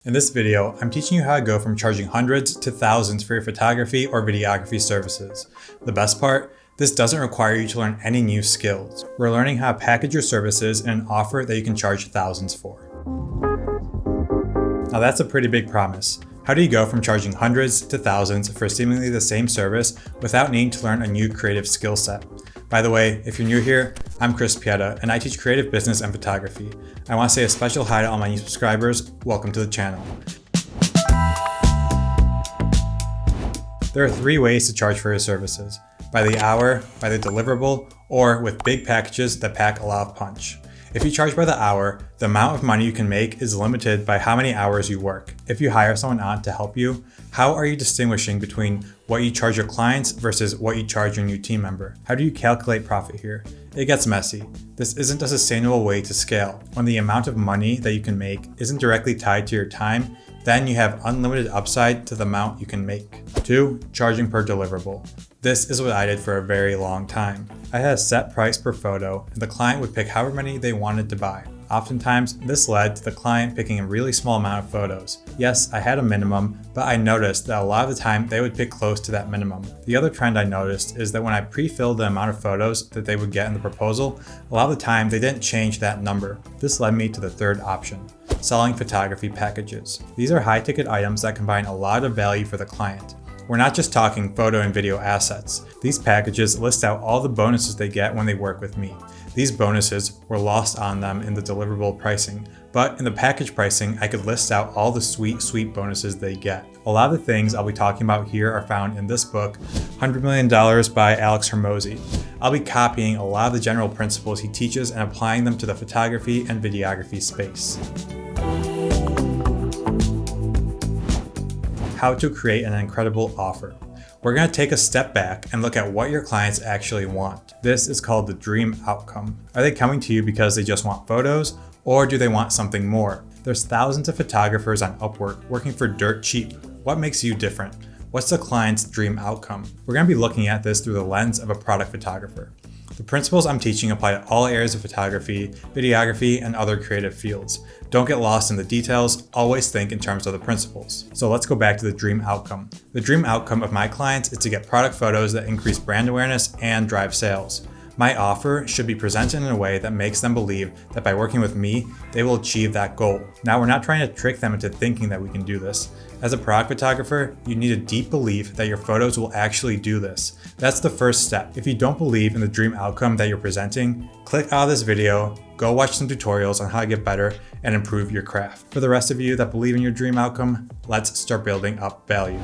In this video, I'm teaching you how to go from charging hundreds to thousands for your photography or videography services. The best part? This doesn't require you to learn any new skills. We're learning how to package your services in an offer that you can charge thousands for. Now that's a pretty big promise. How do you go from charging hundreds to thousands for seemingly the same service without needing to learn a new creative skill set? By the way, if you're new here, I'm Chris Pieta and I teach creative business and photography. I want to say a special hi to all my new subscribers. Welcome to the channel. There are three ways to charge for your services: by the hour, by the deliverable, or with big packages that pack a lot of punch. If you charge by the hour, the amount of money you can make is limited by how many hours you work. If you hire someone on to help you, how are you distinguishing between what you charge your clients versus what you charge your new team member? How do you calculate profit here? It gets messy. This isn't a sustainable way to scale. When the amount of money that you can make isn't directly tied to your time, then you have unlimited upside to the amount you can make. 2. Charging per deliverable. This is what I did for a very long time. I had a set price per photo, and the client would pick however many they wanted to buy. Oftentimes, this led to the client picking a really small amount of photos. Yes, I had a minimum, but I noticed that a lot of the time they would pick close to that minimum. The other trend I noticed is that when I pre-filled the amount of photos that they would get in the proposal, a lot of the time they didn't change that number. This led me to the third option: selling photography packages. These are high-ticket items that combine a lot of value for the client. We're not just talking photo and video assets. These packages list out all the bonuses they get when they work with me. These bonuses were lost on them in the deliverable pricing, but in the package pricing, I could list out all the sweet bonuses they get. A lot of the things I'll be talking about here are found in this book, $100 Million by Alex Hormozi. I'll be copying a lot of the general principles he teaches and applying them to the photography and videography space. How to create an incredible offer. We're going to take a step back and look at what your clients actually want. This is called the dream outcome. Are they coming to you because they just want photos, or do they want something more? There's thousands of photographers on Upwork working for dirt cheap. What makes you different? What's the client's dream outcome? We're going to be looking at this through the lens of a product photographer. The principles I'm teaching apply to all areas of photography, videography, and other creative fields. Don't get lost in the details, always think in terms of the principles. So let's go back to the dream outcome. The dream outcome of my clients is to get product photos that increase brand awareness and drive sales. My offer should be presented in a way that makes them believe that by working with me, they will achieve that goal. Now, we're not trying to trick them into thinking that we can do this. As a product photographer, you need a deep belief that your photos will actually do this. That's the first step. If you don't believe in the dream outcome that you're presenting, click out of this video, go watch some tutorials on how to get better and improve your craft. For the rest of you that believe in your dream outcome, let's start building up value.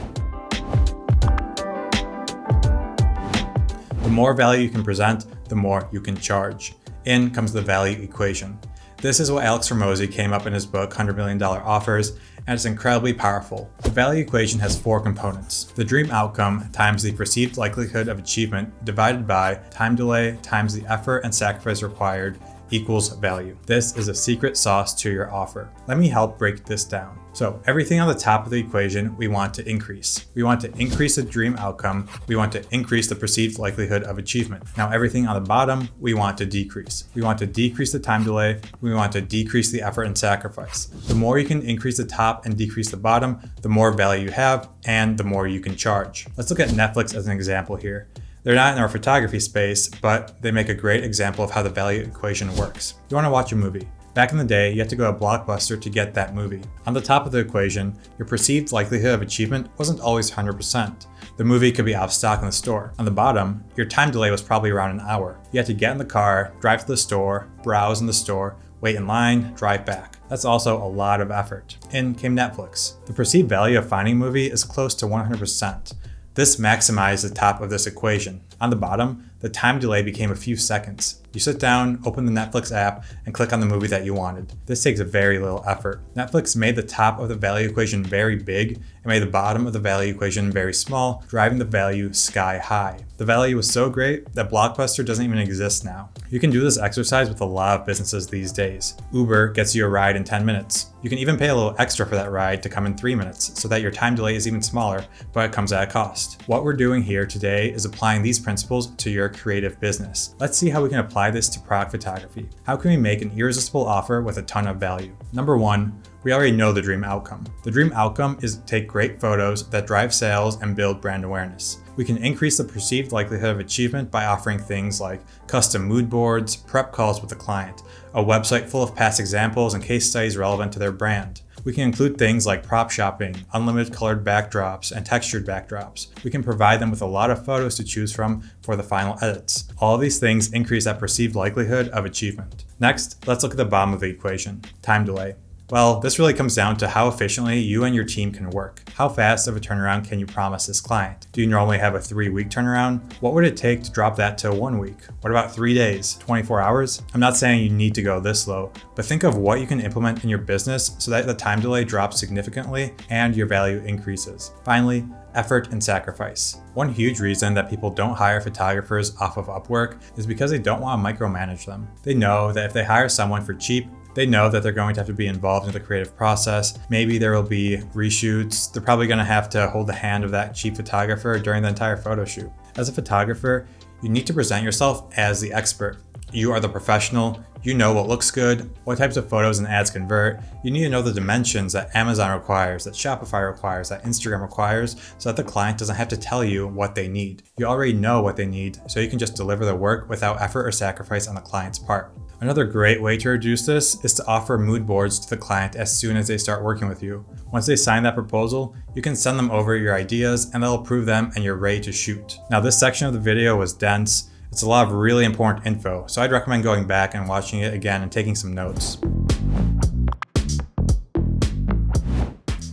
The more value you can present, the more you can charge. In comes the value equation. This is what Alex Hormozi came up in his book, $100 Million Offers, and it's incredibly powerful. The value equation has 4 components: the dream outcome times the perceived likelihood of achievement divided by time delay times the effort and sacrifice required equals value. This is a secret sauce to your offer. Let me help break this down. So everything on the top of the equation, we want to increase. We want to increase the dream outcome. We want to increase the perceived likelihood of achievement. Now everything on the bottom, we want to decrease. We want to decrease the time delay. We want to decrease the effort and sacrifice. The more you can increase the top and decrease the bottom, the more value you have and the more you can charge. Let's look at Netflix as an example here. They're not in our photography space, but they make a great example of how the value equation works. You want to watch a movie. Back in the day, you had to go to Blockbuster to get that movie. On the top of the equation, your perceived likelihood of achievement wasn't always 100%. The movie could be out of stock in the store. On the bottom, your time delay was probably around an hour. You had to get in the car, drive to the store, browse in the store, wait in line, drive back. That's also a lot of effort. In came Netflix. The perceived value of finding a movie is close to 100%. This maximized the top of this equation. On the bottom, the time delay became a few seconds. You sit down, open the Netflix app, and click on the movie that you wanted. This takes very little effort. Netflix made the top of the value equation very big and made the bottom of the value equation very small, driving the value sky high. The value was so great that Blockbuster doesn't even exist now. You can do this exercise with a lot of businesses these days. Uber gets you a ride in 10 minutes. You can even pay a little extra for that ride to come in 3 minutes so that your time delay is even smaller, but it comes at a cost. What we're doing here today is applying these principles to your creative business. Let's see how we can apply this to product photography. How can we make an irresistible offer with a ton of value? Number 1, we already know the dream outcome. The dream outcome is to take great photos that drive sales and build brand awareness. We can increase the perceived likelihood of achievement by offering things like custom mood boards, prep calls with the client, a website full of past examples and case studies relevant to their brand. We can include things like prop shopping, unlimited colored backdrops, and textured backdrops. We can provide them with a lot of photos to choose from for the final edits. All of these things increase that perceived likelihood of achievement. Next, let's look at the bottom of the equation, time delay. Well, this really comes down to how efficiently you and your team can work. How fast of a turnaround can you promise this client? Do you normally have a 3-week turnaround? What would it take to drop that to 1 week? What about 3 days, 24 hours? I'm not saying you need to go this low, but think of what you can implement in your business so that the time delay drops significantly and your value increases. Finally, effort and sacrifice. One huge reason that people don't hire photographers off of Upwork is because they don't want to micromanage them. They know that if they hire someone for cheap, they know that they're going to have to be involved in the creative process. Maybe there will be reshoots. They're probably going to have to hold the hand of that cheap photographer during the entire photo shoot. As a photographer, you need to present yourself as the expert. You are the professional. You know what looks good, what types of photos and ads convert. You need to know the dimensions that Amazon requires, that Shopify requires, that Instagram requires, so that the client doesn't have to tell you what they need. You already know what they need, so you can just deliver the work without effort or sacrifice on the client's part. Another great way to reduce this is to offer mood boards to the client as soon as they start working with you. Once they sign that proposal, you can send them over your ideas and they'll approve them and you're ready to shoot. Now, this section of the video was dense. It's a lot of really important info, so I'd recommend going back and watching it again and taking some notes.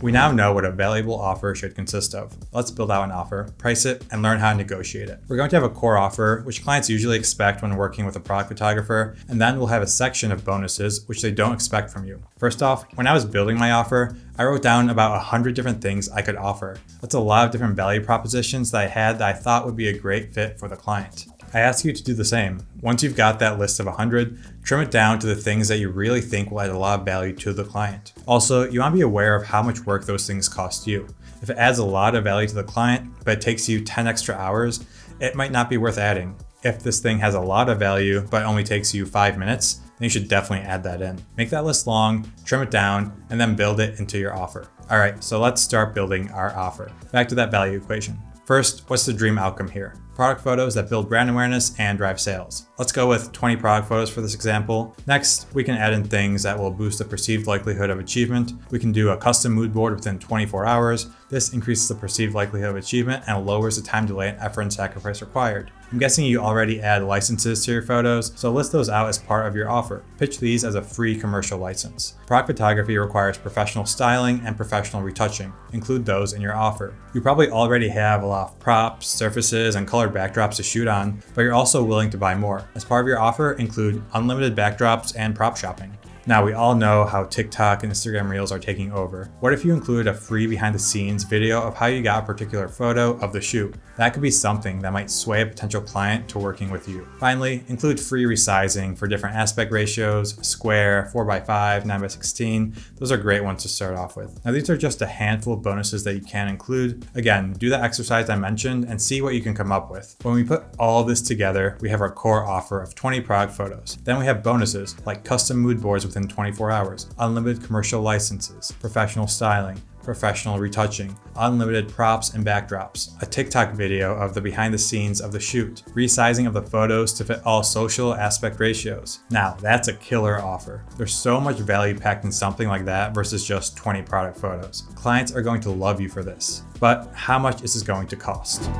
We now know what a valuable offer should consist of. Let's build out an offer, price it, and learn how to negotiate it. We're going to have a core offer, which clients usually expect when working with a product photographer, and then we'll have a section of bonuses, which they don't expect from you. First off, when I was building my offer, I wrote down about 100 different things I could offer. That's a lot of different value propositions that I had that I thought would be a great fit for the client. I ask you to do the same. Once you've got that list of 100, trim it down to the things that you really think will add a lot of value to the client. Also, you want to be aware of how much work those things cost you. If it adds a lot of value to the client, but it takes you 10 extra hours, it might not be worth adding. If this thing has a lot of value, but only takes you 5 minutes, then you should definitely add that in. Make that list long, trim it down, and then build it into your offer. All right, so let's start building our offer. Back to that value equation. First, what's the dream outcome here? Product photos that build brand awareness and drive sales. Let's go with 20 product photos for this example. Next, we can add in things that will boost the perceived likelihood of achievement. We can do a custom mood board within 24 hours. This increases the perceived likelihood of achievement and lowers the time delay and effort and sacrifice required. I'm guessing you already add licenses to your photos, so list those out as part of your offer. Pitch these as a free commercial license. Product photography requires professional styling and professional retouching. Include those in your offer. You probably already have a lot of props, surfaces, and colored backdrops to shoot on, but you're also willing to buy more. As part of your offer, include unlimited backdrops and prop shopping. Now, we all know how TikTok and Instagram Reels are taking over. What if you include a free behind the scenes video of how you got a particular photo of the shoot? That could be something that might sway a potential client to working with you. Finally, include free resizing for different aspect ratios, square, 4x5, 9x16. Those are great ones to start off with. Now, these are just a handful of bonuses that you can include. Again, do that exercise I mentioned and see what you can come up with. When we put all of this together, we have our core offer of 20 product photos. Then we have bonuses like custom mood boards within 24 hours, unlimited commercial licenses, professional styling, professional retouching, unlimited props and backdrops, a TikTok video of the behind the scenes of the shoot, resizing of the photos to fit all social aspect ratios. Now, that's a killer offer. There's so much value packed in something like that versus just 20 product photos. Clients are going to love you for this. But how much is this going to cost?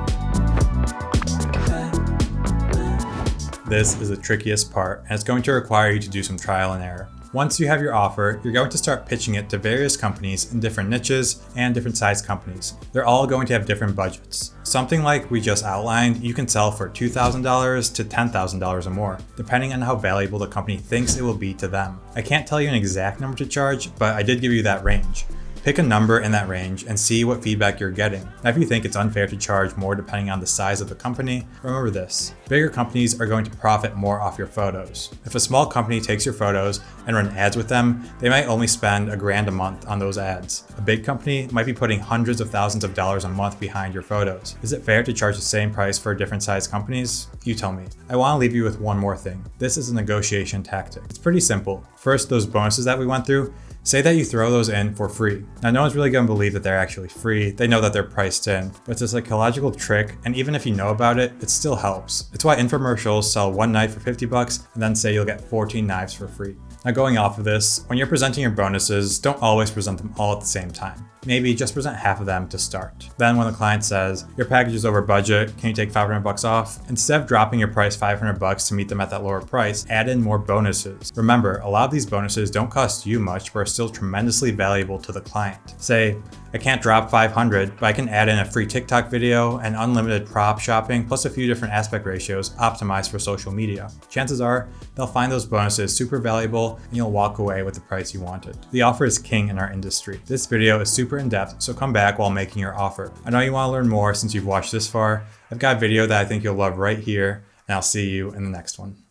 This is the trickiest part, and it's going to require you to do some trial and error. Once you have your offer, you're going to start pitching it to various companies in different niches and different size companies. They're all going to have different budgets. Something like we just outlined, you can sell for $2,000 to $10,000 or more, depending on how valuable the company thinks it will be to them. I can't tell you an exact number to charge, but I did give you that range. Pick a number in that range and see what feedback you're getting. Now, if you think it's unfair to charge more depending on the size of the company, remember this. Bigger companies are going to profit more off your photos. If a small company takes your photos and run ads with them, they might only spend $1,000 a month on those ads. A big company might be putting hundreds of thousands of dollars a month behind your photos. Is it fair to charge the same price for different size companies? You tell me. I want to leave you with one more thing. This is a negotiation tactic. It's pretty simple. First, those bonuses that we went through, Say that you throw those in for free. Now, no one's really gonna believe that they're actually free. They know that they're priced in, but it's a psychological trick, and even if you know about it, it still helps. It's why infomercials sell one knife for 50 bucks and then say you'll get 14 knives for free. Now, going off of this, when you're presenting your bonuses, don't always present them all at the same time. Maybe just present half of them to start. Then when the client says, your package is over budget, can you take 500 bucks off? Instead of dropping your price 500 bucks to meet them at that lower price, add in more bonuses. Remember, a lot of these bonuses don't cost you much, but are still tremendously valuable to the client. Say, I can't drop 500, but I can add in a free TikTok video and unlimited prop shopping, plus a few different aspect ratios optimized for social media. Chances are they'll find those bonuses super valuable and you'll walk away with the price you wanted. The offer is king in our industry. This video is super in-depth, so come back while making your offer. I know you want to learn more since you've watched this far. I've got a video that I think you'll love right here, and I'll see you in the next one.